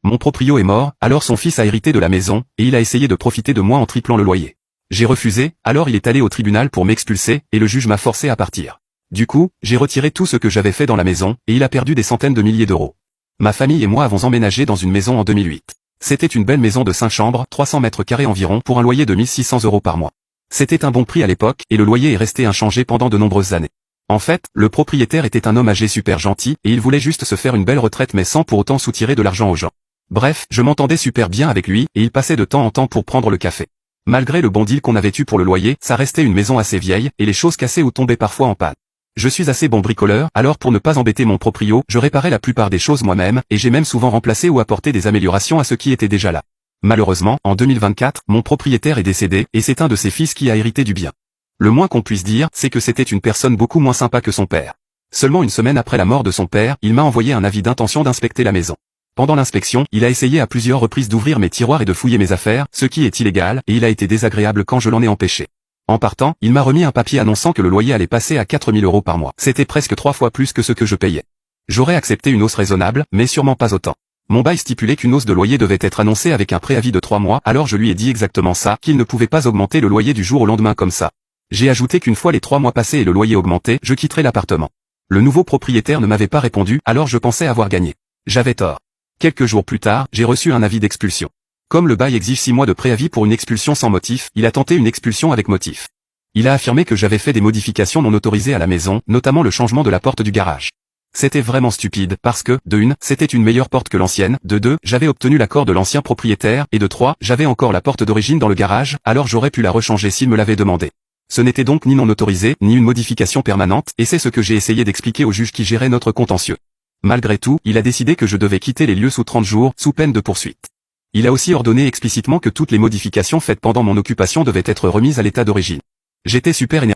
Mon proprio est mort, alors son fils a hérité de la maison, et il a essayé de profiter de moi en triplant le loyer. J'ai refusé, alors il est allé au tribunal pour m'expulser, et le juge m'a forcé à partir. Du coup, j'ai retiré tout ce que j'avais fait dans la maison, et il a perdu des centaines de milliers d'euros. Ma famille et moi avons emménagé dans une maison en 2008. C'était une belle maison de 5 chambres, 300 mètres carrés environ, pour un loyer de 1600 € par mois. C'était un bon prix à l'époque, et le loyer est resté inchangé pendant de nombreuses années. En fait, le propriétaire était un homme âgé super gentil, et il voulait juste se faire une belle retraite mais sans pour autant soutirer de l'argent aux gens. Bref, je m'entendais super bien avec lui, et il passait de temps en temps pour prendre le café. Malgré le bon deal qu'on avait eu pour le loyer, ça restait une maison assez vieille, et les choses cassaient ou tombaient parfois en panne. Je suis assez bon bricoleur, alors pour ne pas embêter mon proprio, je réparais la plupart des choses moi-même, et j'ai même souvent remplacé ou apporté des améliorations à ce qui était déjà là. Malheureusement, en 2024, mon propriétaire est décédé, et c'est un de ses fils qui a hérité du bien. Le moins qu'on puisse dire, c'est que c'était une personne beaucoup moins sympa que son père. Seulement une semaine après la mort de son père, il m'a envoyé un avis d'intention d'inspecter la maison. Pendant l'inspection, il a essayé à plusieurs reprises d'ouvrir mes tiroirs et de fouiller mes affaires, ce qui est illégal, et il a été désagréable quand je l'en ai empêché. En partant, il m'a remis un papier annonçant que le loyer allait passer à 4000 € par mois. C'était presque 3 fois plus que ce que je payais. J'aurais accepté une hausse raisonnable, mais sûrement pas autant. Mon bail stipulait qu'une hausse de loyer devait être annoncée avec un préavis de 3 mois, alors je lui ai dit exactement ça, qu'il ne pouvait pas augmenter le loyer du jour au lendemain comme ça. J'ai ajouté qu'une fois les 3 mois passés et le loyer augmenté, je quitterais l'appartement. Le nouveau propriétaire ne m'avait pas répondu, alors je pensais avoir gagné. J'avais tort. Quelques jours plus tard, j'ai reçu un avis d'expulsion. Comme le bail exige 6 mois de préavis pour une expulsion sans motif, il a tenté une expulsion avec motif. Il a affirmé que j'avais fait des modifications non autorisées à la maison, notamment le changement de la porte du garage. C'était vraiment stupide, parce que, de 1, c'était une meilleure porte que l'ancienne, de 2, j'avais obtenu l'accord de l'ancien propriétaire, et de 3, j'avais encore la porte d'origine dans le garage, alors j'aurais pu la rechanger s'il me l'avait demandé. Ce n'était donc ni non autorisé, ni une modification permanente, et c'est ce que j'ai essayé d'expliquer au juge qui gérait notre contentieux. Malgré tout, il a décidé que je devais quitter les lieux sous 30 jours, sous peine de poursuite. Il a aussi ordonné explicitement que toutes les modifications faites pendant mon occupation devaient être remises à l'état d'origine. J'étais super énervé.